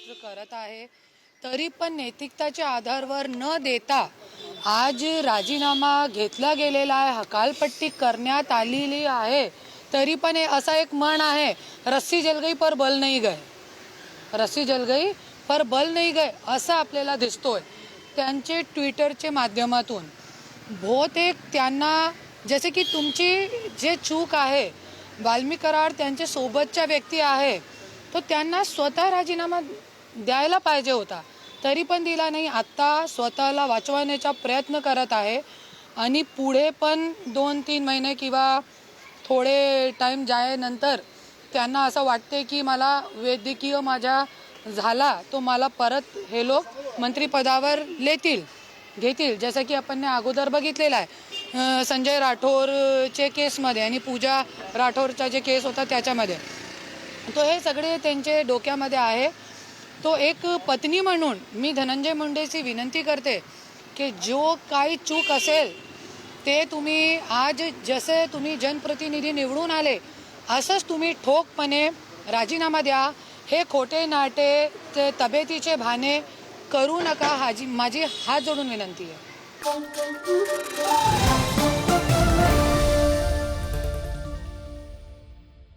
महाराष्ट्र करत आहे, तरी पण नैतिकताच्या आधारावर न देता आज राजीनामा घेतला गेलेला आहे, हकालपट्टी करण्यात आलेली आहे. तरी पण असा एक म्हण आहे, रस्सी जल गई पर बल नहीं गए, रस्सी जल गई पर बल नहीं गए असं आपल्याला दिसतोय त्यांचे ट्विटरचे माध्यमातून. बहुतेक त्यांना जसे की तुमची जे चूक आहे, वाल्मी कराड त्यांच्या सोबतच्या व्यक्ती आहे, तो त्यांना स्वतः राजीनामा द्यायला पाहिजे होता, तरी पण दिला नाही. आत्ता स्वतःला वाचवण्याचा प्रयत्न करत आहे आणि पुढे पण 2-3 महिने किंवा थोडे टाईम जायनंतर त्यांना असं वाटते की मला वैद्यकीय माझा झाला तो मला परत हे लोक मंत्रिपदावर घेतील. जसं की आपण अगोदर बघितलेलं आहे संजय राठोरचे केसमध्ये आणि पूजा राठोरचा जे केस होता त्याच्यामध्ये. तो हे सगळे त्यांचे डोक्यामध्ये आहे. तो एक पत्नी म्हणून मी धनंजय मुंडेची विनंती करते की जो काही चूक असेल ते तुम्ही आज जसे तुम्ही जनप्रतिनिधी निवडून आले असंच तुम्ही ठोकपणे राजीनामा द्या. हे खोटे नाटे ते तब्येतीचे बहाणे करू नका, माझी हात जोडून विनंती आहे.